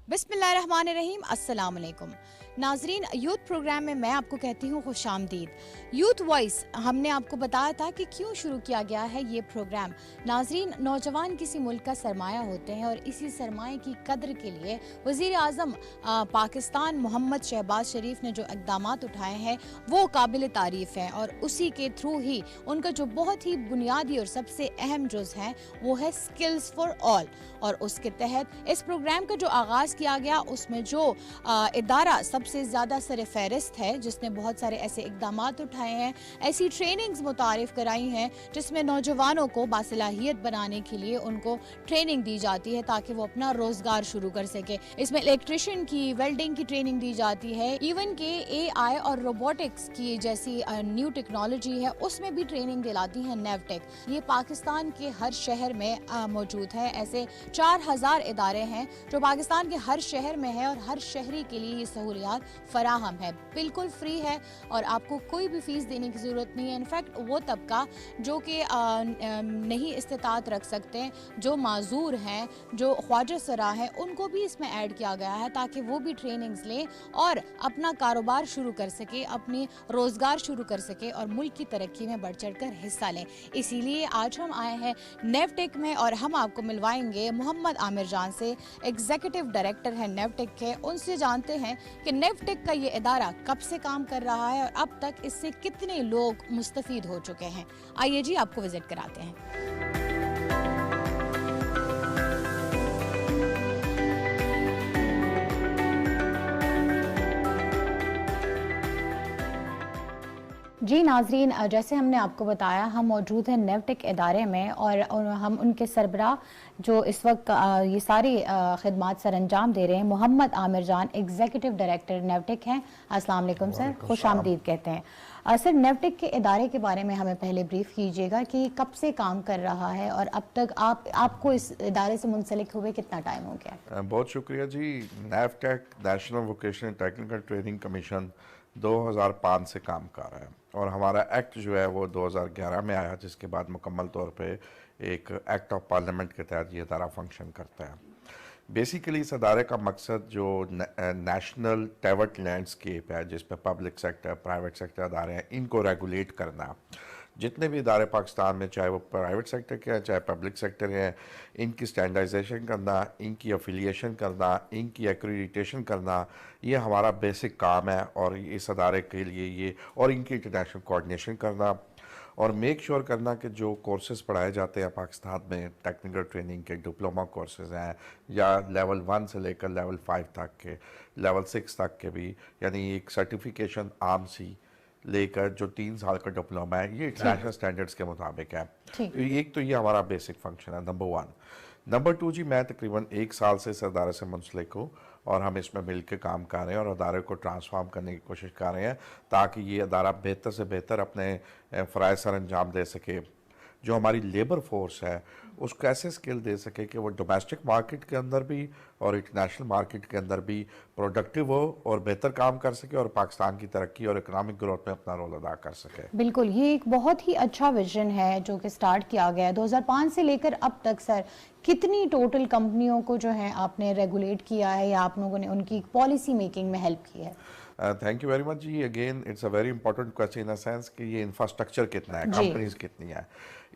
बिस्मिल्लाहिर्रहमानिर्रहीम, अस्सलाम वालेकुम। नाजरीन, यूथ प्रोग्राम में मैं आपको कहती हूँ खुशामदीद। यूथ वॉइस हमने आपको बताया था कि क्यों शुरू किया गया है ये प्रोग्राम। नाजरीन, नौजवान किसी मुल्क का सरमाया होते हैं और इसी सरमाए की कद्र के लिए वज़ीर आज़म पाकिस्तान मोहम्मद शहबाज शरीफ ने जो इक़दाम उठाए हैं वो काबिल तारीफ़ हैं, और उसी के थ्रू ही उनका जो बहुत ही बुनियादी और सबसे अहम जुज़ है वो है स्किल्स फॉर ऑल। और उसके तहत इस प्रोग्राम का जो आगाज़ किया गया उसमें जो इदारा सबसे ज़्यादा सर फहरिस्त है, जिसने बहुत सारे ऐसे इक़दाम उठाए हैं, ऐसी ट्रेनिंग्स मुतारिफ़ कराई हैं जिसमें नौजवानों को बासलाहियत बनाने के लिए उनको ट्रेनिंग दी जाती है ताकि वो अपना रोज़गार शुरू कर सके। इसमें इलेक्ट्रिशियन की, वेल्डिंग की ट्रेनिंग दी जाती है, इवन के AI और रोबोटिक्स की जैसी न्यू टेक्नोलॉजी है उसमें भी ट्रेनिंग दिलाती है नेवटेक। ये पाकिस्तान के हर शहर में मौजूद है। ऐसे 4000 इदारे हैं जो पाकिस्तान के हर शहर में है और हर शहरी के लिए ये सहूलियात फराहम है। बिल्कुल फ्री है और आपको कोई भी फीस देने की ज़रूरत नहीं है। इनफैक्ट वो तबका जो कि नहीं इस्तिताअत रख सकते, जो माजूर हैं, जो ख्वाजा सरा हैं, उनको भी इसमें ऐड किया गया है ताकि वो भी ट्रेनिंग्स लें और अपना कारोबार शुरू कर सके, अपनी रोज़गार शुरू कर सके और मुल्क की तरक्की में बढ़ चढ़ कर हिस्सा लें। इसीलिए आज हम आए हैं नेवटेक में और हम आपको मिलवाएंगे मोहम्मद आमिर जान से, एग्जीक्यूटिव डायरेक्टर है नेवटेक के। उनसे जानते हैं कि नेवटेक का ये इदारा कब से काम कर रहा है और अब तक इससे कितने लोग मुस्तफीद हो चुके हैं। आइए जी, आपको विजिट कराते हैं। जी नाजरीन, जैसे हमने आपको बताया हम मौजूद हैं नेवटेक इदारे में और हम उनके सरबराह जो इस वक्त ये सारी खिदमात सर अंजाम दे रहे हैं, मोहम्मद आमिर जान, एग्जीक्यूटिव डायरेक्टर नेवटेक हैं। अस्सलाम वालेकुम सर, खुशामदीद कहते हैं। सर, नेवटेक के इदारे के बारे में हमें पहले ब्रीफ कीजिएगा कि कब से काम कर रहा है और अब तक आपको इस इदारे से मुंसलिक हुए कितना टाइम हो गया? बहुत शुक्रिया जी। Navtech national vocational technical training commission 2005 से काम कर रहा है और हमारा एक्ट जो है वो 2011 में आया, जिसके बाद मुकम्मल तौर पे एक एक्ट ऑफ पार्लियामेंट के तहत ये इदारा फंक्शन करता है। बेसिकली इस अदारे का मकसद जो नेशनल टेवट लैंडस्केप है, जिस पे पब्लिक सेक्टर, प्राइवेट सेक्टर अदारे हैं, इनको रेगुलेट करना। जितने भी इदारे पाकिस्तान में, चाहे वो प्राइवेट सेक्टर के हैं चाहे पब्लिक सेक्टर के हैं, इनकी स्टैंडर्डाइजेशन करना, इनकी अफिलिएशन करना, इनकी एक्रीडिटेशन करना, ये हमारा बेसिक काम है। और इस अदारे के लिए ये और इनकी इंटरनेशनल कोऑर्डिनेशन करना और मेक श्योर करना कि जो कोर्सेज़ पढ़ाए जाते हैं पाकिस्तान में, टेक्निकल ट्रेनिंग के डिप्लोमा कोर्सेज़ हैं या लेवल 1 से लेकर लेवल 5 तक के, लेवल 6 तक के भी, यानी एक सर्टिफिकेशन आम सी लेकर जो 3 साल का डिप्लोमा है, ये इंटरनेशनल स्टैंडर्ड्स के मुताबिक है। एक तो ये हमारा बेसिक फंक्शन है, नंबर 1। नंबर 2 जी, मैं तकरीबन 1 साल से इस अदारे से मुंसलिक हूँ और हम इसमें मिल के काम कर रहे हैं और अदारे को ट्रांसफॉर्म करने की कोशिश कर रहे हैं ताकि ये अदारा बेहतर से बेहतर अपने फ़राइज़ सर अंजाम दे सके। जो हमारी लेबर फोर्स है उसको ऐसे स्किल दे सके कि वो डोमेस्टिक मार्केट के अंदर भी और इंटरनेशनल मार्केट के अंदर भी प्रोडक्टिव हो और बेहतर काम कर सके और पाकिस्तान की तरक्की और इकोनॉमिक ग्रोथ में अपना रोल अदा कर सके। बिल्कुल, ये एक बहुत ही अच्छा विजन है जो कि स्टार्ट किया गया है 2005 से लेकर अब तक। सर, कितनी टोटल कंपनियों को जो है आपने रेगुलेट किया है या आप लोगों ने उनकी पॉलिसी मेकिंग में हेल्प की है? Thank you very much ji. Again it's a very important question in a sense कि ये इंफ्रास्ट्रक्चर कितना है, कंपनीज कितनी है।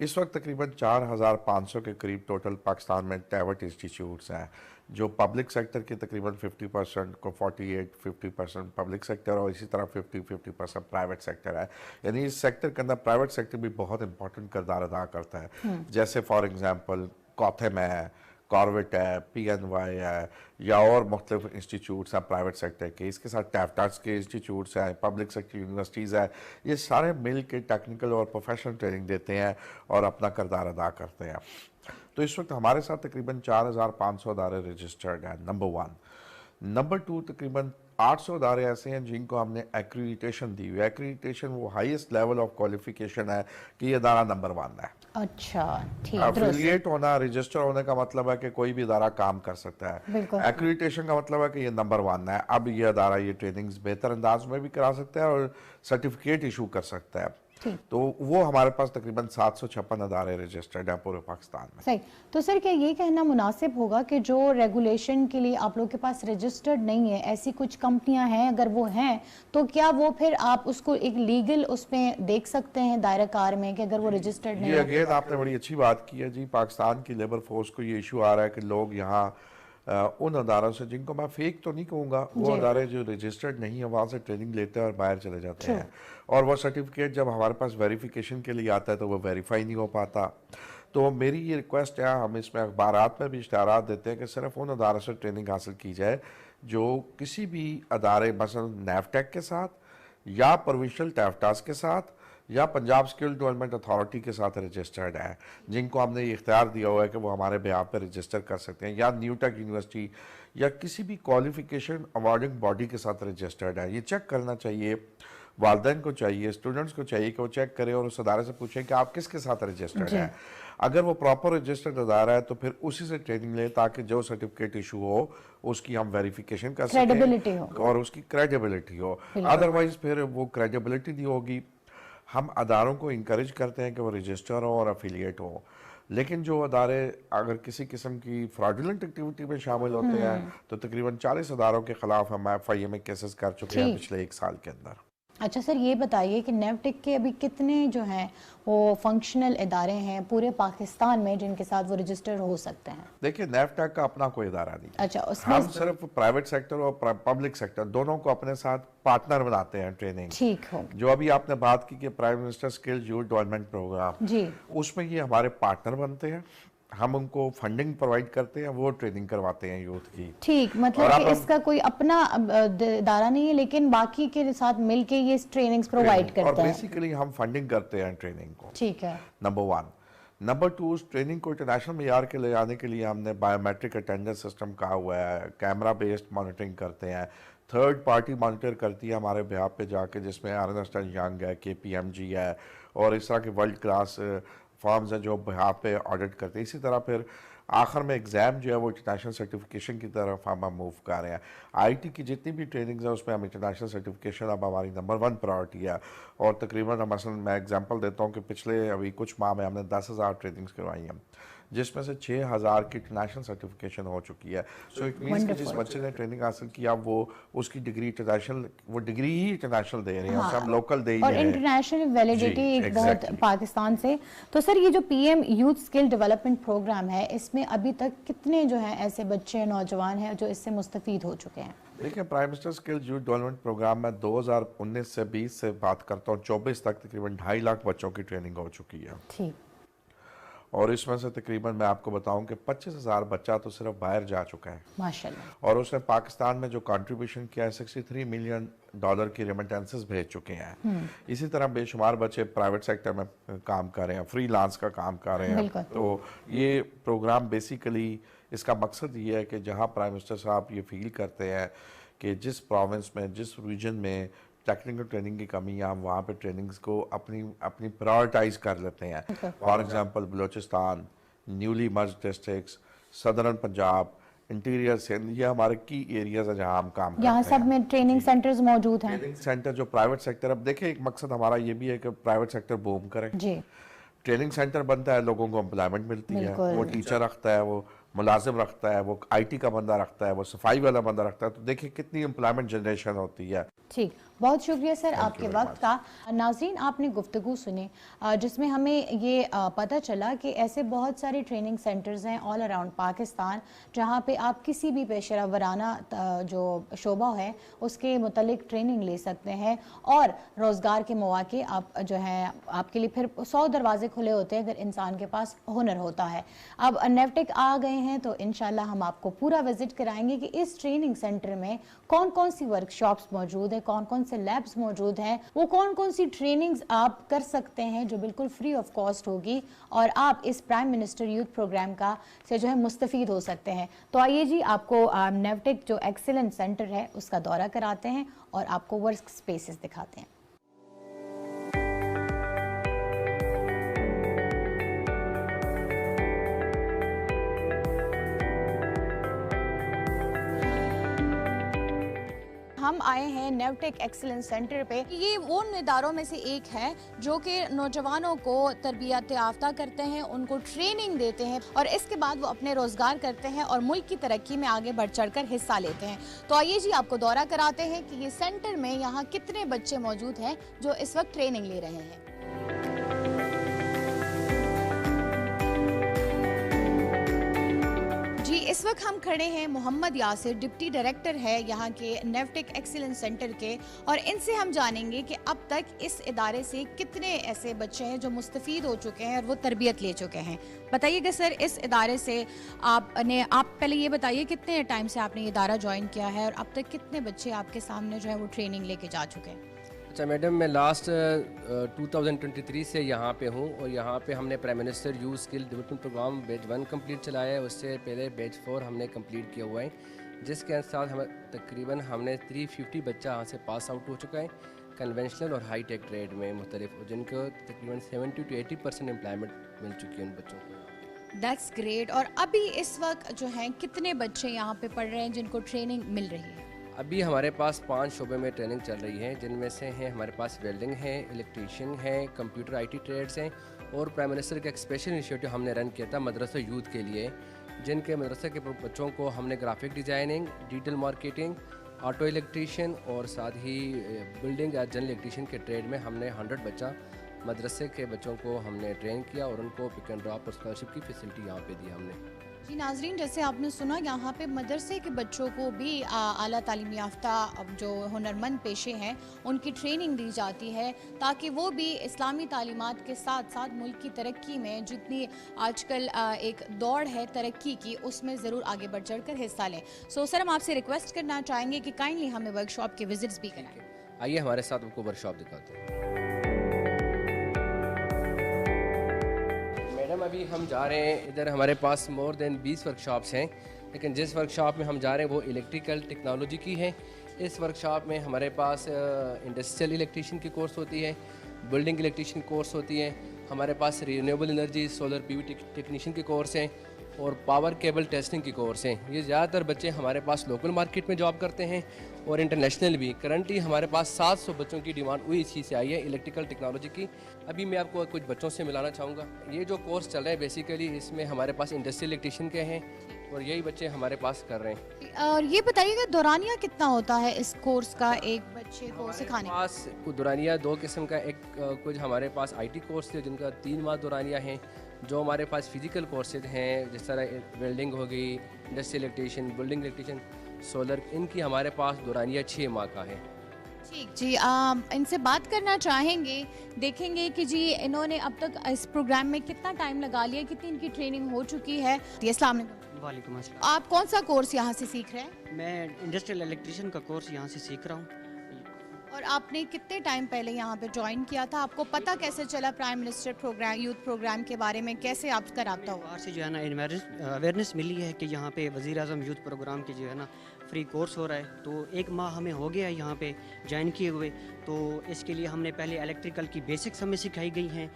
इस वक्त तकरीबन 4500 के करीब टोटल पाकिस्तान में टेवट इंस्टीट्यूट्स हैं, जो पब्लिक सेक्टर के तकरीबन 50% को 48-50% पब्लिक सेक्टर और इसी तरह 50% प्राइवेट सेक्टर है। यानी इस सेक्टर के अंदर प्राइवेट सेक्टर भी बहुत इंपॉर्टेंट किरदार अदा करता है। जैसे फॉर एग्जांपल कॉथम है, कॉर्वेट है, PNY है या और मुख्तलिफ इंस्टीट्यूट्स हैं प्राइवेट सेक्टर के। इसके साथ टैफ्टास के इंस्टीट्यूट्स हैं, पब्लिक सेक्टर यूनिवर्सिटीज़ हैं, ये सारे मिल के टेक्निकल और प्रोफेशनल ट्रेनिंग देते हैं और अपना किरदार अदा करते हैं। तो इस वक्त हमारे साथ तकरीबन 4500 अदारे रजिस्टर्ड हैं, नंबर 1। नंबर 2, तकरीबन 800 अदारे ऐसे हैं जिनको हमने एक्रीडिटेशन दी हुई है। एक्रीडिटेशन वो हाईएस्ट लेवल ऑफ क्वालिफिकेशन है कि ये अदारा नंबर 1 है। अच्छा, ठीक। एफिलिएट होना, रजिस्टर होने का मतलब है कि कोई भी अदारा काम कर सकता है। एक्रीडिटेशन का मतलब है कि ये नंबर 1 है। अब ये अदारा ये ट्रेनिंग्स बेहतर अंदाज में भी करा सकता है और सर्टिफिकेट इशू कर सकता है। ठीक। तो वो हमारे पास तकरीबन 756 अदारे रजिस्टर्ड हैं पूरे पाकिस्तान में। सही। तो सर क्या ये कहना मुनासिब होगा कि जो रेगुलेशन के लिए आप लोग के पास रजिस्टर्ड नहीं है, ऐसी कुछ कंपनियां हैं, अगर वो हैं तो क्या वो फिर आप उसको एक लीगल उसमें देख सकते हैं दायरा कार में कि अगर वो रजिस्टर्ड नहीं ये है? अगेन आपने बड़ी अच्छी बात की है जी। पाकिस्तान की लेबर फोर्स को ये इशू आ रहा है कि लोग यहाँ उन अदारों से, जिनको मैं फेक तो नहीं कहूँगा, वो जी। अदारे जो रजिस्टर्ड नहीं है वहाँ से ट्रेनिंग लेते हैं और बाहर चले जाते हैं, और वो सर्टिफिकेट जब हमारे पास वेरिफिकेशन के लिए आता है तो वो वेरीफाई नहीं हो पाता। तो मेरी ये रिक्वेस्ट है, हम इसमें अखबारात में भी इश्तारात देते हैं कि सिर्फ उन अदारों से ट्रेनिंग हासिल की जाए जो किसी भी अदारे मसलन नैफटेक के साथ या प्रोविंशियल टैफ्टास के साथ या पंजाब स्किल डेवलपमेंट अथॉरिटी के साथ रजिस्टर्ड है, जिनको हमने ये इख्तियार दिया हुआ है कि वो हमारे बिहाफ पे रजिस्टर कर सकते हैं, या न्यूटेक यूनिवर्सिटी या किसी भी क्वालिफिकेशन अवार्डिंग बॉडी के साथ रजिस्टर्ड है। ये चेक करना चाहिए, वालदैन को चाहिए, स्टूडेंट्स को चाहिए कि वो चेक करें और उस अदारे से पूछें कि आप किसके साथ रजिस्टर्ड है। अगर वो प्रॉपर रजिस्टर्ड अदारा है तो फिर उसी से ट्रेनिंग लें, ताकि जो सर्टिफिकेट इशू हो उसकी हम वेरिफिकेशन कर सकें और उसकी क्रेडिबिलिटी हो। अदरवाइज फिर वो क्रेडिबिलिटी नहीं होगी। हम अदारों को इंकरेज करते हैं कि वो रजिस्टर हो और अफिलिएट हो, लेकिन जो अदारे अगर किसी किस्म की फ्रॉडुलेंट एक्टिविटी में शामिल होते हैं तो तकरीबन 40 अदारों के खिलाफ हम FIA में केसेस कर चुके हैं पिछले 1 साल के अंदर। अच्छा सर, ये बताइए कि नेवटेक के अभी कितने जो हैं वो फंक्शनल इदारे हैं पूरे पाकिस्तान में जिनके साथ वो रजिस्टर हो सकते हैं? देखिए, नेवटेक का अपना कोई इदारा नहीं। अच्छा, उसमें हम सिर्फ प्राइवेट सेक्टर और पब्लिक सेक्टर दोनों को अपने साथ पार्टनर बनाते हैं ट्रेनिंग। ठीक हो। जो अभी आपने बात की कि prime minister skill youth development programme जी, उसमें ये हमारे पार्टनर बनते हैं, हम उनको फंडिंग प्रोवाइड करते हैं, वो ट्रेनिंग करवाते हैं यूथ की। ठीक, मतलब कि इसका कोई अपना इदारा नहीं है, लेकिन बाकी के साथ मिलके ये ट्रेनिंग्स प्रोवाइड करते हैं। और बेसिकली हम फंडिंग करते हैं ट्रेनिंग को। ठीक है, नंबर 1। नंबर 2, उस ट्रेनिंग को इंटरनेशनल मेयार के ले जाने के लिए हमने बायोमेट्रिक अटेंडेंस सिस्टम कहा हुआ है, कैमरा बेस्ड मॉनिटरिंग करते हैं, थर्ड पार्टी मॉनिटर करती है हमारे बिहाफ पे जाके, जिसमें अर्नेस्ट एंड यंग है, KPMG है और इस तरह के वर्ल्ड क्लास फॉर्म्स हैं जो बिहाफ पे ऑडिट करते हैं। इसी तरह फिर आखिर में एग्ज़ाम जो है वो इंटरनेशनल सर्टिफिकेशन की तरफ हम मूव कर रहे हैं। IT की जितनी भी ट्रेनिंग्स हैं उसमें हम इंटरनेशनल सर्टिफिकेशन अब हमारी नंबर 1 प्रायोरिटी है। और तकरीबन मसलन मैं एग्जांपल देता हूँ कि पिछले अभी कुछ माह में हमने 10,000 ट्रेनिंग्स करवाई हैं, जिसमें से 6,000 की इंटरनेशनल सर्टिफिकेशन हो चुकी है। सो इट मीन्स कि जिस बच्चे ने ट्रेनिंग हासिल किया वो उसकी डिग्री इंटरनेशनल, वो डिग्री ही इंटरनेशनल दे रहे हैं, हाँ, हम लोकल दे ही और इंटरनेशनल वैलिडिटी एक बहुत पाकिस्तान से। तो सर ये जो PM youth skill development programme है, इसमें अभी तक कितने जो हैं ऐसे बच्चे नौजवान हैं जो इससे मुस्तफीद हो चुके हैं? देखिए, prime minister skill youth development programme में 2019 से 20 से बात करता हूँ, 24 तक तकरीबन 2.5 लाख बच्चों की ट्रेनिंग हो चुकी है। ठीक, और इसमें से तकरीबन मैं आपको बताऊं कि 25,000 बच्चा तो सिर्फ बाहर जा चुका है माशाल्लाह, और उसने पाकिस्तान में जो कंट्रीब्यूशन किया है $63 मिलियन की रेमिटेंसेस भेज चुके हैं। इसी तरह बेशुमार बच्चे प्राइवेट सेक्टर में काम कर रहे हैं, फ्रीलांस का काम कर रहे हैं। तो ये प्रोग्राम बेसिकली इसका मकसद ये है कि जहाँ प्राइम मिनिस्टर साहब ये फील करते हैं कि जिस प्रोविंस में, जिस रीजन में टेक्निकल ट्रेनिंग की कमी है, हम वहाँ पे ट्रेनिंग्स को अपनी प्रायोरिटाइज कर लेते हैं। For example Balochistan, newly merge districts, southern Punjab, interior Sindh, ये हमारे की एरियाज है जहाँ हम काम करते हैं। यहाँ सब में ट्रेनिंग सेंटर्स मौजूद हैं। ट्रेनिंग सेंटर जो प्राइवेट सेक्टर, अब देखिए एक मकसद हमारा ये भी है कि प्राइवेट सेक्टर बूम करे जी। ट्रेनिंग सेंटर बनता है, लोगों को एम्प्लॉयमेंट मिलती है, वो टीचर रखता है, वो मुलाजिम रखता है, वो IT का बंदा रखता है, वो सफाई वाला बंदा रखता है, तो देखिए कितनी एम्प्लॉयमेंट जनरेशन होती है। ठीक, बहुत शुक्रिया सर आपके वक्त का। नाज़रीन, आपने गुफ्तगू सुनी जिसमें हमें ये पता चला कि ऐसे बहुत सारे ट्रेनिंग सेंटर्स हैं ऑल अराउंड पाकिस्तान, जहाँ पे आप किसी भी पेशा वराना जो शोबा है उसके मुतल्लिक ट्रेनिंग ले सकते हैं और रोज़गार के मौके आप जो हैं आपके लिए फिर 100 दरवाजे खुले होते हैं अगर इंसान के पास हुनर होता है। अब नेवटेक आ गए हैं तो इंशाल्लाह हम आपको पूरा विजिट कराएंगे कि इस ट्रेनिंग सेंटर में कौन कौन सी वर्कशॉप्स मौजूद है, कौन कौन से लैब्स मौजूद हैं, वो कौन कौन सी ट्रेनिंग्स आप कर सकते हैं जो बिल्कुल फ्री ऑफ कॉस्ट होगी और आप इस प्राइम मिनिस्टर यूथ प्रोग्राम का से जो है मुस्तफीद हो सकते हैं। तो आइए जी, आपको नेवटेक जो एक्सीलेंस सेंटर है उसका दौरा कराते हैं और आपको वर्क स्पेसेस दिखाते हैं। हम आए हैं नेवटेक एक्सीलेंस सेंटर पे। ये उन इदारों में से एक है जो कि नौजवानों को तरबियत याफ्ता करते हैं, उनको ट्रेनिंग देते हैं और इसके बाद वो अपने रोजगार करते हैं और मुल्क की तरक्की में आगे बढ़ चढ़कर हिस्सा लेते हैं। तो आइए जी आपको दौरा कराते हैं कि ये सेंटर में यहाँ कितने बच्चे मौजूद हैं जो इस वक्त ट्रेनिंग ले रहे हैं। जी इस वक्त हम खड़े हैं मोहम्मद यासिर, डिप्टी डायरेक्टर है यहाँ के नेवटेक एक्सीलेंस सेंटर के, और इनसे हम जानेंगे कि अब तक इस इदारे से कितने ऐसे बच्चे हैं जो मुस्तफ़ीद हो चुके हैं और वो तरबियत ले चुके हैं। बताइएगा सर, इस इदारे से आप पहले ये बताइए कितने टाइम से आपने ये इदारा ज्वाइन किया है और अब तक कितने बच्चे आपके सामने जो है वो ट्रेनिंग लेके जा चुके हैं? अच्छा मैडम, मैं लास्ट 2023 से यहाँ पे हूँ और यहाँ पे हमने prime minister youth skill development programme batch 1 complete चलाया है। उससे पहले बैच 4 हमने कंप्लीट किया हुआ है, जिसके साथ हमें तकरीबन हमने 350 बच्चा यहाँ से पास आउट हो चुका है कन्वेंशनल और हाई टेक ट्रेड में मुख्तलिफ, जिनको तकरीबन 70 to 80% एम्प्लॉयमेंट मिल चुकी है उन बच्चों को। That's great. और अभी इस वक्त जो हैं कितने बच्चे यहाँ पे पढ़ रहे हैं जिनको ट्रेनिंग मिल रही है? अभी हमारे पास 5 शोबे में ट्रेनिंग चल रही है, जिनमें से हैं हमारे पास वेल्डिंग है, इलेक्ट्रीशियन है, कंप्यूटर IT ट्रेड्स हैं, और प्राइम मिनिस्टर का एक स्पेशल इनिशिएटिव हमने रन किया था मदरसा यूथ के लिए, जिनके मदरसे के बच्चों को हमने graphic designing, digital marketing, auto electrician और साथ ही बिल्डिंग या जनरल इलेक्ट्रीशियन के ट्रेड में हमने 100 बच्चा मदरसे के बच्चों को हमने ट्रेन किया और उनको पिक एंड ड्रॉप और स्कॉलरशिप की फैसिलिटी यहाँ पे दी हमने। जी नाजरीन, जैसे आपने सुना यहाँ पे मदरसे के बच्चों को भी आला तालीम याफ्ता जो हुनरमंद पेशे हैं उनकी ट्रेनिंग दी जाती है, ताकि वो भी इस्लामी तालीमात के साथ साथ मुल्क की तरक्की में जितनी आजकल एक दौड़ है तरक्की की, उसमें ज़रूर आगे बढ़ चढ़ कर हिस्सा लें। सो सर, हम आपसे रिक्वेस्ट करना चाहेंगे कि काइंडली हमें वर्कशॉप के विजिट्स भी कराएं। आइए हमारे साथ आपको वर्कशॉप दिखाते हैं। मैडम अभी हम जा रहे हैं, इधर हमारे पास मोर देन 20 वर्कशॉप्स हैं, लेकिन जिस वर्कशॉप में हम जा रहे हैं वो इलेक्ट्रिकल टेक्नोलॉजी की है। इस वर्कशॉप में हमारे पास इंडस्ट्रियल इलेक्ट्रीशियन की कोर्स होती है, बिल्डिंग इलेक्ट्रीशियन कोर्स होती है, हमारे पास renewable energy solar PV technician की कोर्स हैं और पावर केबल टेस्टिंग की कोर्स हैं। ये ज़्यादातर बच्चे हमारे पास लोकल मार्केट में जॉब करते हैं और इंटरनेशनल भी। करंटली हमारे पास 700 बच्चों की डिमांड हुई इस चीज़ से आई है इलेक्ट्रिकल टेक्नोलॉजी की। अभी मैं आपको कुछ बच्चों से मिलाना चाहूँगा। ये जो कोर्स चल रहा है बेसिकली इसमें हमारे पास इंडस्ट्रियल इलेक्ट्रीशियन के हैं और यही बच्चे हमारे पास कर रहे हैं। और ये बताइएगा दौरानिया कितना होता है इस कोर्स का एक बच्चे को सिखाने? पास दौरानिया 2 किस्म का, एक कुछ हमारे पास IT कोर्स है जिनका 3 माह दौरानिया हैं, जो हमारे पास फिजिकल कोर्सेज हैं जिस तरह वेल्डिंग हो गई, industrial electrician, building electrician, solar, इनकी हमारे पास दौरानिया 6 माह का है। ठीक जी, इनसे बात करना चाहेंगे, देखेंगे कि जी इन्होंने अब तक इस प्रोग्राम में कितना टाइम लगा लिया, कितनी इनकी ट्रेनिंग हो चुकी है। अस्सलाम वालेकुम। वालेकुम अस्सलाम। आप कौन सा कोर्स यहाँ से सीख रहे हैं? मैं इंडस्ट्रियल इलेक्ट्रीशियन का कोर्स यहाँ से सीख रहा हूँ। और आपने कितने टाइम पहले यहाँ पे ज्वाइन किया था? आपको पता कैसे चला prime minister programme, youth programme के बारे में? कैसे आपका राब्ता हुआ? बाहर से जो है ना अवेयरनेस मिली है कि यहाँ पे वज़ीर आज़म यूथ प्रोग्राम की जो है ना फ्री कोर्स हो रहा है, तो 1 माह हमें हो गया है यहाँ पे ज्वाइन किए हुए। तो इसके लिए हमने पहले इलेक्ट्रिकल की बेसिक्स हमें सिखाई गई हैं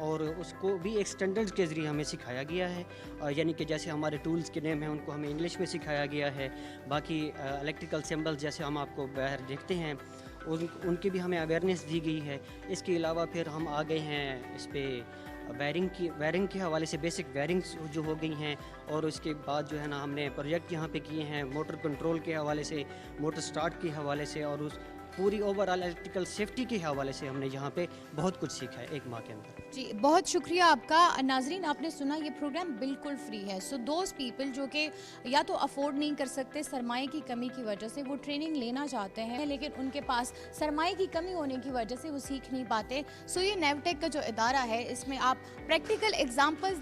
और उसको भी एक स्टैंडर्ड्स के ज़रिए हमें सिखाया गया है, यानी कि जैसे हमारे टूल्स के नेम हैं उनको हमें इंग्लिश में सिखाया गया है। बाकी इलेक्ट्रिकल सिंबल्स जैसे हम आपको बाहर देखते हैं उनकी भी हमें अवेयरनेस दी गई है। इसके अलावा फिर हम आ गए हैं इस पे वायरिंग के हवाले से, बेसिक वायरिंग्स जो हो गई हैं, और उसके बाद जो है ना हमने प्रोजेक्ट यहाँ पे किए हैं मोटर कंट्रोल के हवाले से, मोटर स्टार्ट के हवाले से, और उस पूरी ओवरऑल इलेक्ट्रिकल सेफ्टी के हवाले से हमने यहाँ पे बहुत कुछ सीखा है 1 माह के अंदर। जी बहुत शुक्रिया आपका। नाजरीन, आपने सुना ये प्रोग्राम बिल्कुल फ्री है। सो दोज पीपल जो कि या तो अफोर्ड नहीं कर सकते सरमाए की कमी की वजह से, वो ट्रेनिंग लेना चाहते हैं लेकिन उनके पास सरमाए की कमी होने की वजह से वो सीख नहीं पाते। सो ये नेवटेक का जो इदारा है इसमें आप प्रैक्टिकल एग्जाम्पल्स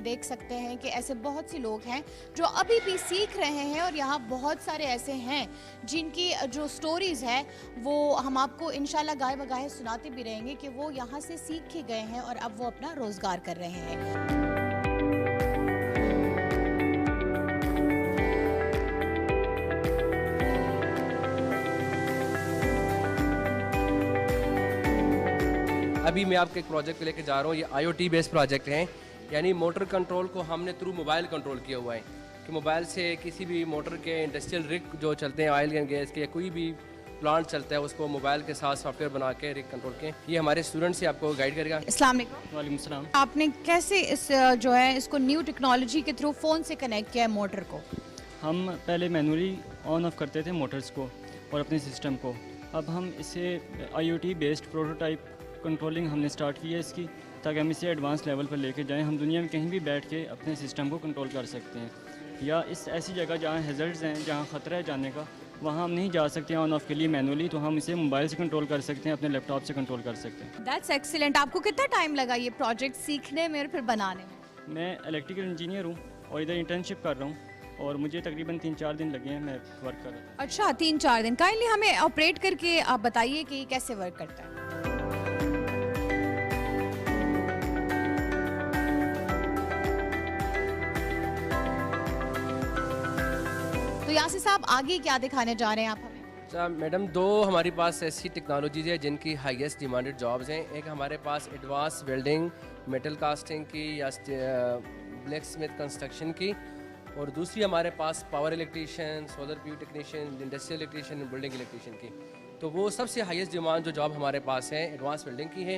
देख सकते हैं कि ऐसे बहुत से लोग हैं जो अभी भी सीख रहे हैं, और यहाँ बहुत सारे ऐसे हैं जिनकी जो स्टोरीज़ है वो हम आपको इंशाल्लाह गाए बगाए सुनाते भी रहेंगे कि वो यहाँ से सीख के गए हैं और अब वो अपना रोजगार कर रहे हैं। अभी मैं आपके एक प्रोजेक्ट लेके जा रहा हूँ। ये IoT बेस्ड प्रोजेक्ट हैं, यानी मोटर कंट्रोल को हमने थ्रू मोबाइल कंट्रोल किया हुआ है कि मोबाइल से किसी भी मोटर के इंडस्ट्रियल रिग जो चलते हैं ऑयल एंड गैस के, या कोई भी प्लांट चलता है उसको मोबाइल के साथ सॉफ्टवेयर बना के रिग कंट्रोल के, ये हमारे स्टूडेंट से आपको गाइड करेगा। अस्सलाम वालेकुम। वालेकुम सलाम। आपने कैसे इस जो है इसको न्यू टेक्नोलॉजी के थ्रू फ़ोन से कनेक्ट किया है मोटर को? हम पहले मैनुअली ऑन ऑफ करते थे मोटर्स को और अपने सिस्टम को। अब हम इसे IoT बेस्ड प्रोटोटाइप कंट्रोलिंग हमने स्टार्ट की है इसकी, ताकि हम इसे एडवांस लेवल पर लेके जाएं। हम दुनिया में कहीं भी बैठ के अपने सिस्टम को कंट्रोल कर सकते हैं, या इस ऐसी जगह जहाँ हैज़र्ड्स हैं, जहाँ ख़तरा है जाने का, वहाँ हम नहीं जा सकते ऑन ऑफ के लिए मैनुअली, तो हम इसे मोबाइल से कंट्रोल कर सकते हैं, अपने लैपटॉप से कंट्रोल कर सकते हैं। That's excellent. आपको कितना टाइम लगा ये प्रोजेक्ट सीखने में और फिर बनाने में? मैं इलेक्ट्रिकल इंजीनियर हूँ और इधर इंटर्नशिप कर रहा हूँ, और मुझे तकरीबन 3-4 दिन लगे हैं, मैं वर्क कर रहा हूँ। अच्छा, 3-4 दिन। काइंडली हमें ऑपरेट करके आप बताइए कि ये कैसे वर्क करता है। तो यासिर साहब आगे क्या दिखाने जा रहे हैं आप हमें? अच्छा मैडम, दो हमारे पास ऐसी टेक्नोलॉजीज है जिनकी हाईएस्ट डिमांडेड जॉब्स हैं। एक हमारे पास एडवांस वेल्डिंग, मेटल कास्टिंग की या ब्लैक स्मिथ कंस्ट्रक्शन की, और दूसरी हमारे पास power electrician, solar PV technician, industrial electrician, building electrician की। तो वो सबसे हाईएस्ट डिमांड जो जॉब हमारे पास है एडवांस वेल्डिंग की है।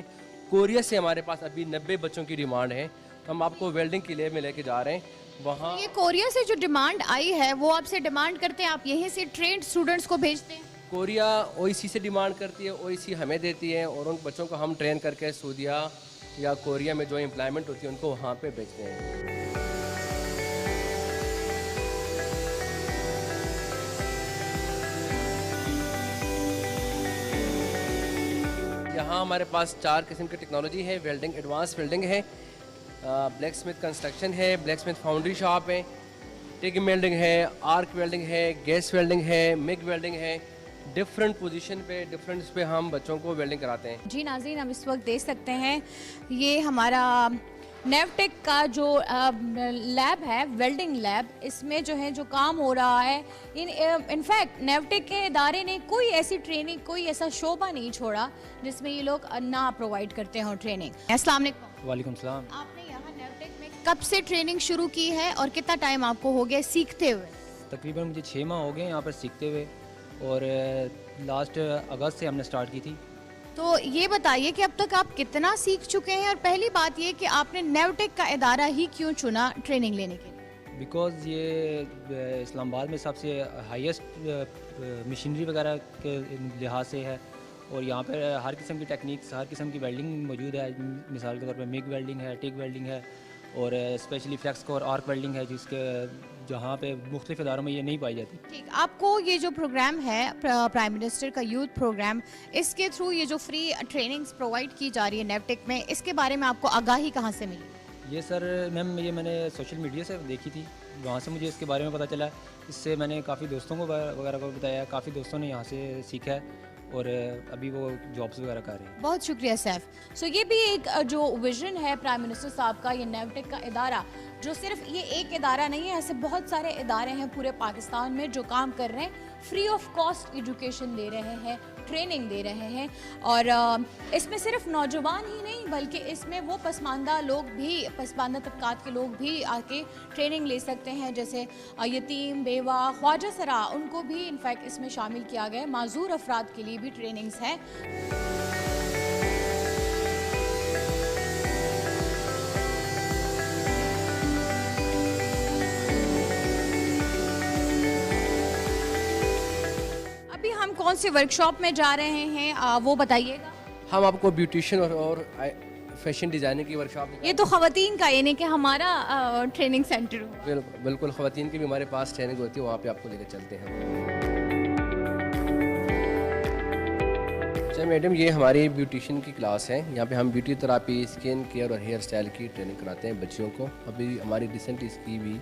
कोरिया से हमारे पास अभी 90 बच्चों की डिमांड है, तो हम आपको वेल्डिंग के लिए में लेके जा रहे हैं वहाँ। ये कोरिया से जो डिमांड आई है वो आपसे डिमांड करते हैं, आप यहीं से ट्रेंड स्टूडेंट्स को भेजते हैं? कोरिया OEC से डिमांड करती है, OEC हमें देती है, और उन बच्चों को हम ट्रेन करके सऊदीया या कोरिया में जो एम्प्लॉयमेंट होती है उनको वहाँ पे भेजते हैं। यहाँ हमारे पास 4 किस्म की टेक्नोलॉजी है। वेल्डिंग, एडवांस वेल्डिंग है, ब्लैक स्मिथ कंस्ट्रक्शन है, ब्लैक स्मिथ फाउंड्री शॉप है, टिग वेल्डिंग है, आर्क वेल्डिंग है, गैस वेल्डिंग है, मिग वेल्डिंग है। डिफरेंट पोजीशन पे, डिफरेंट पे हम बच्चों को वेल्डिंग कराते हैं। जी नाज़रीन, हम इस वक्त देख सकते हैं ये हमारा नेवटेक का जो लैब है, वेल्डिंग लैब, इसमें जो है जो काम हो रहा है, इनफैक्ट नेवटेक के इदारे ने कोई ऐसी ट्रेनिंग, कोई ऐसा शोबा नहीं छोड़ा जिसमें ये लोग ना प्रोवाइड करते हों ट्रेनिंग। अस्सलाम वालेकुम। वालेकुम सलाम। आपने यहाँ नेवटेक में कब से ट्रेनिंग शुरू की है और कितना टाइम आपको हो गया सीखते हुए? तकरीबन मुझे 6 माह हो गए यहाँ पर सीखते हुए, और लास्ट अगस्त से हमने स्टार्ट की थी। तो ये बताइए कि अब तक आप कितना सीख चुके हैं, और पहली बात ये कि आपने नेवटेक का इदारा ही क्यों चुना ट्रेनिंग लेने के लिए? बिकॉज़ ये इस्लामाबाद में सबसे हाईएस्ट मशीनरी वगैरह के लिहाज से है, और यहाँ पर हर किस्म की टेक्निक्स, हर किस्म की वेल्डिंग मौजूद है। मिसाल के तौर पर मिग वेल्डिंग है, टिग वेल्डिंग है, और specially flux core arc welding है, जिसके जहाँ पे मुख्तलिफ इदारों में ये नहीं पाई जाती। ठीक, आपको ये जो प्रोग्राम है प्राइम मिनिस्टर का यूथ प्रोग्राम, इसके थ्रू ये जो फ्री ट्रेनिंग्स प्रोवाइड की जा रही है नेवटेक में, इसके बारे में आपको आगाही कहाँ से मिली? ये सर मैम, ये मैंने सोशल मीडिया से देखी थी, वहाँ से मुझे इसके बारे में पता चला। इससे मैंने काफ़ी दोस्तों को वगैरह को बताया, काफ़ी दोस्तों ने यहाँ से सीखा है, और अभी वो जॉब्स वगैरह कर रहे हैं। बहुत शुक्रिया सैफ। सो ये भी एक जो विजन है प्राइम मिनिस्टर साहब का, ये नेवटेक का इदारा, जो सिर्फ ये एक इदारा नहीं है, ऐसे बहुत सारे इदारे हैं पूरे पाकिस्तान में जो काम कर रहे हैं, फ्री ऑफ कॉस्ट एजुकेशन दे रहे हैं, ट्रेनिंग दे रहे हैं। और इसमें सिर्फ नौजवान ही नहीं, बल्कि इसमें वो पसमानदा लोग भी, पसमानदा तबकात के लोग भी आके ट्रेनिंग ले सकते हैं, जैसे यतीम, बेवा, ख्वाजा सरा, उनको भी इनफैक्ट इसमें शामिल किया गया है। माजूर अफराद के लिए भी ट्रेनिंग्स हैं। अभी हम कौन से वर्कशॉप में जा रहे हैं वो बताइएगा। हम आपको ब्यूटिशियन और फैशन डिज़ाइनिंग की वर्कशॉप। ये तो ख़वातीन का, यानी कि हमारा ट्रेनिंग सेंटर हो। बिल्कुल ख़वातीन की भी हमारे पास ट्रेनिंग होती है, वहाँ पे आपको लेकर चलते हैं। अच्छा मैडम, ये हमारी ब्यूटिशियन की क्लास है। यहाँ पे हम ब्यूटी थेरापी, स्किन केयर और हेयर स्टाइल की ट्रेनिंग कराते हैं बच्चियों को। अभी हमारी रिसेंट इसकी भी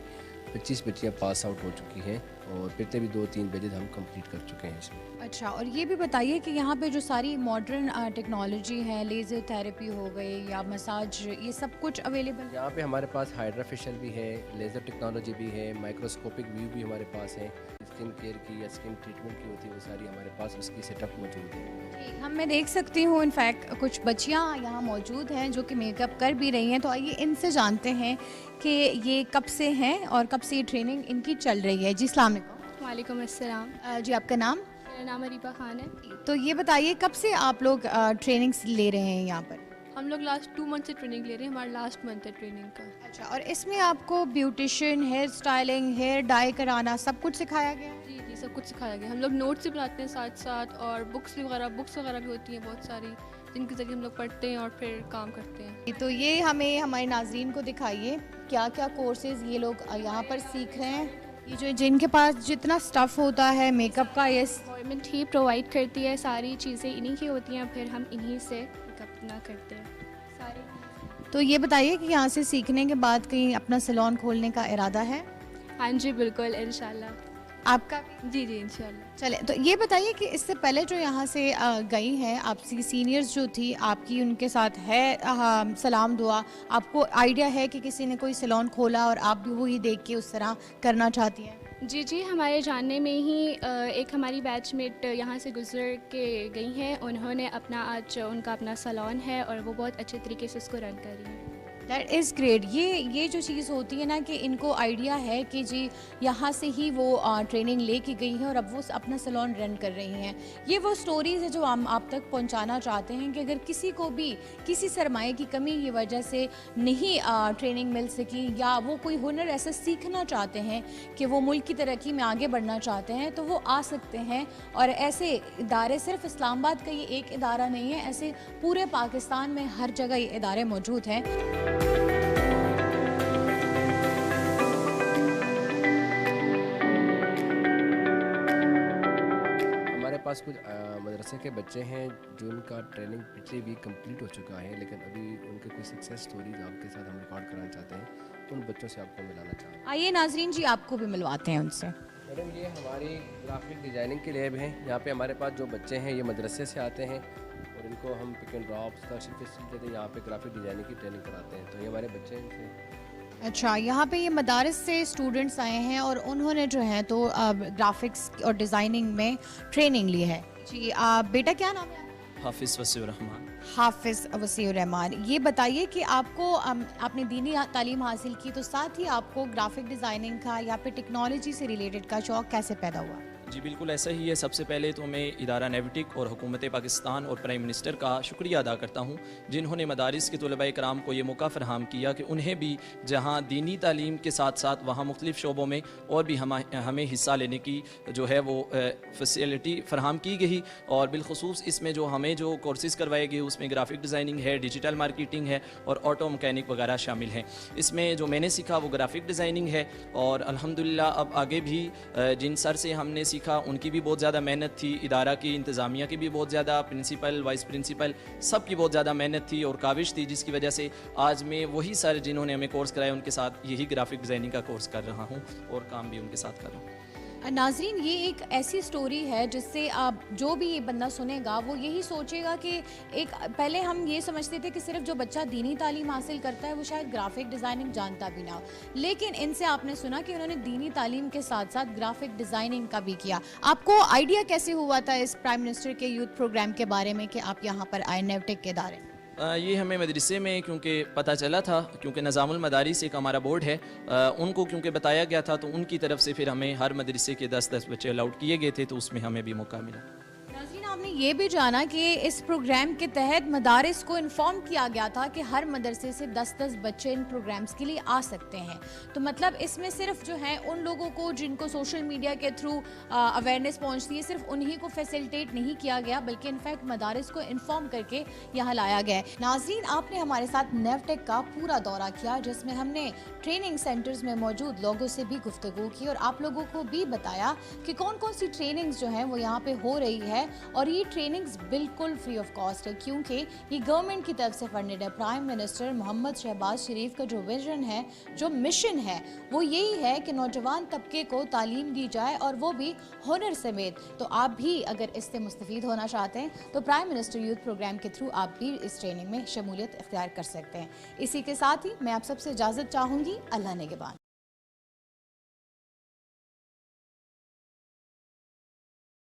25 बच्चियाँ पास आउट हो चुकी हैं, और फिर भी 2-3 बैचेज हम कंप्लीट कर चुके हैं इसमें। अच्छा, और ये भी बताइए कि यहाँ पे जो सारी मॉडर्न टेक्नोलॉजी है, लेज़र थेरेपी हो गई या मसाज, ये सब कुछ अवेलेबल है? यहाँ पे हमारे पास हाइड्रा फेशियल भी है, लेज़र टेक्नोलॉजी भी है, माइक्रोस्कोपिक व्यू भी हमारे पास है। स्किन केयर की या स्किन ट्रीटमेंट की होती है, वो सारी हमारे पास उसकी सेटअप मौजूद है। हम मैं देख सकती हूँ इनफैक्ट कुछ बच्चियाँ यहाँ मौजूद हैं जो कि मेकअप कर भी रही हैं। तो आइए इनसे जानते हैं कि ये कब से हैं और कब से ये ट्रेनिंग इनकी चल रही है। जी अस्सलाम वालेकुम। वालेकुम अस्सलाम। जी आपका नाम? मेरा मेरा नाम अरीबा खान है। तो ये बताइए कब से आप लोग ट्रेनिंग्स ले रहे हैं यहाँ पर? हम लोग लास्ट 2 मंथ से ट्रेनिंग ले रहे हैं, हमारा लास्ट मंथ है ट्रेनिंग का। अच्छा, और इसमें आपको beautician, hair styling, hair dye कराना सब कुछ सिखाया गया? जी जी, सब कुछ सिखाया गया। हम लोग नोट्स भी बनाते हैं साथ साथ, और बुक्स वगैरह भी होती हैं बहुत सारी, जिनके ज़रिए हम लोग पढ़ते हैं और फिर काम करते हैं। तो ये हमें हमारे नाजरीन को दिखाइए क्या क्या कोर्सेज ये लोग यहाँ पर सीख रहे हैं। ये जो जिनके पास जितना स्टफ़ होता है मेकअप का, ये गवर्नमेंट ही प्रोवाइड करती है, सारी चीज़ें इन्हीं की होती हैं, फिर हम इन्हीं से मेकअप ना करते हैं सारी। तो ये बताइए कि यहाँ से सीखने के बाद कहीं अपना सैलून खोलने का इरादा है? हाँ जी बिल्कुल, इंशाल्लाह। आपका? जी जी इंशाल्लाह। चले, तो ये बताइए कि इससे पहले जो यहाँ से गई हैं आपसी सीनियर्स जो थी आपकी, उनके साथ है सलाम दुआ, आपको आइडिया है कि किसी ने कोई सैलून खोला और आप भी वही देख के उस तरह करना चाहती हैं? जी जी, हमारे जानने में ही एक हमारी बैचमेट यहाँ से गुजर के गई हैं, उन्होंने अपना आज उनका अपना सैलून है और वो बहुत अच्छे तरीके से उसको रन कर रही हैं। That is great. ये जो चीज़ होती है ना कि इनको आइडिया है कि जी यहाँ से ही वो ट्रेनिंग लेके गई हैं और अब वो अपना सैलून रन कर रही हैं। ये वो स्टोरीज़ है जो हम आप तक पहुँचाना चाहते हैं कि अगर किसी को भी किसी सरमाए की कमी की वजह से नहीं ट्रेनिंग मिल सकी, या वो कोई हुनर ऐसा सीखना चाहते हैं कि वो मुल्क की तरक्की में आगे बढ़ना चाहते हैं, तो वो आ सकते हैं। और ऐसे इदारे सिर्फ इस्लामाबाद का ये एक इदारा नहीं है, ऐसे पूरे पाकिस्तान में हर जगह ये इदारे मौजूद हैं। हमारे पास कुछ मदरसे के बच्चे हैं जिनका ट्रेनिंग पिछले वीक कंप्लीट हो चुका है, लेकिन अभी उनके कुछ सक्सेस स्टोरीज आपके साथ हम रिकॉर्ड कराना चाहते हैं, उन बच्चों से आपको मिलाना चाहते हैं। आइए नाजरीन जी, आपको भी मिलवाते हैं उनसे। मैडम, ये हमारी ग्राफिक डिज़ाइनिंग के लैब है। यहाँ पे हमारे पास जो बच्चे हैं ये मदरसे से आते हैं और इनको हम pick and drop scholarship facility देते हैं, यहाँ पे ग्राफिक डिज़ाइनिंग की ट्रेनिंग कराते हैं। तो ये हमारे बच्चे हैं इनसे। अच्छा, यहाँ पे ये मदारस से स्टूडेंट्स आए हैं और उन्होंने जो है तो ग्राफिक्स और डिज़ाइनिंग में ट्रेनिंग ली है। जी बेटा क्या नाम है? हाफिज़ वसीउर रहमान। हाफिज़ वसीउर रहमान। ये बताइए कि आपको आपने दीनी तालीम हासिल की, तो साथ ही आपको ग्राफिक डिज़ाइनिंग का या फिर टेक्नोलॉजी से रिलेटेड का शौक़ कैसे पैदा हुआ? जी बिल्कुल ऐसा ही है। सबसे पहले तो मैं इदारा नेविटिक और हुकूमत पाकिस्तान और प्राइम मिनिस्टर का शुक्रिया अदा करता हूँ, जिन्होंने मदारिस के तलबा कराम को ये मौका फ़राहम किया कि उन्हें भी जहाँ दीनी तालीम के साथ साथ वहाँ मुख्तलिफ़ शोबों में और भी हमें हिस्सा लेने की जो है वो फैसिलिटी फ़राहम की गई। और बिलखसूस इसमें जो हमें जो कोर्सेज़ करवाए गए उसमें ग्राफिक डिज़ाइनिंग है, डिजिटल मार्केटिंग है और ऑटो मैकेनिक वगैरह शामिल हैं। इसमें जो मैंने सीखा वो ग्राफिक डिज़ाइनिंग है और अल्हम्दुलिल्लाह अब आगे भी जिन सर से हमने सीखा उनकी भी बहुत ज़्यादा मेहनत थी, इदारा की इंतज़ामिया की भी बहुत ज़्यादा, प्रिंसिपल वाइस प्रिंसिपल सब की बहुत ज़्यादा मेहनत थी और काविश थी, जिसकी वजह से आज मैं वही सर जिन्होंने हमें कोर्स कराया उनके साथ यही ग्राफिक डिज़ाइनिंग का कोर्स कर रहा हूँ और काम भी उनके साथ कर रहा हूँ। नाजरीन, ये एक ऐसी स्टोरी है जिससे आप जो भी ये बंदा सुनेगा वो यही सोचेगा कि एक पहले हम ये समझते थे कि सिर्फ जो बच्चा दीनी तालीम हासिल करता है वो शायद ग्राफिक डिज़ाइनिंग जानता भी ना हो, लेकिन इनसे आपने सुना कि उन्होंने दीनी तालीम के साथ साथ ग्राफिक डिज़ाइनिंग का भी किया। आपको आइडिया कैसे हुआ था इस प्राइम मिनिस्टर के यूथ प्रोग्राम के बारे में कि आप यहाँ पर आए नेवटेक के इदारे में? ये हमें मदरसे में क्योंकि पता चला था, क्योंकि निज़ामुल मदारिस एक हमारा बोर्ड है, उनको क्योंकि बताया गया था तो उनकी तरफ से फिर हमें हर मदरसे के 10-10 बच्चे अलाउड किए गए थे, तो उसमें हमें भी मौका मिला। नाज़रीन, आपने ये भी जाना कि इस प्रोग्राम के तहत मदारिस को इन्फॉर्म किया गया था कि हर मदरसे से 10-10 बच्चे इन प्रोग्राम्स के लिए आ सकते हैं। तो मतलब इसमें सिर्फ जो है उन लोगों को जिनको सोशल मीडिया के थ्रू अवेयरनेस पहुंचती है, सिर्फ उन्हीं को फैसिलिटेट नहीं किया गया, बल्कि इनफैक्ट मदारिस को इन्फॉर्म करके यहाँ लाया गया है। नाज़रीन, आपने हमारे साथ नेवटेक का पूरा दौरा किया, जिसमें हमने ट्रेनिंग सेंटर्स में मौजूद लोगों से भी गुफ्तगू की और आप लोगों को भी बताया कि कौन कौन सी ट्रेनिंग्स जो हैं वो यहाँ पे हो रही है। और ये ट्रेनिंग्स बिल्कुल फ्री ऑफ कॉस्ट है, क्योंकि ये गवर्नमेंट की तरफ से फंडेड है। प्राइम मिनिस्टर मोहम्मद शहबाज शरीफ का जो विजन है, जो मिशन है, वो यही है कि नौजवान तबके को तालीम दी जाए और वो भी हुनर समेत। तो आप भी अगर इससे मुस्तफीद होना चाहते हैं तो प्राइम मिनिस्टर यूथ प्रोग्राम के थ्रू आप भी इस ट्रेनिंग में शमूलियत इख्तियार कर सकते हैं। इसी के साथ ही मैं आप सबसे इजाज़त चाहूँगी। अल्लाह नेगेबान।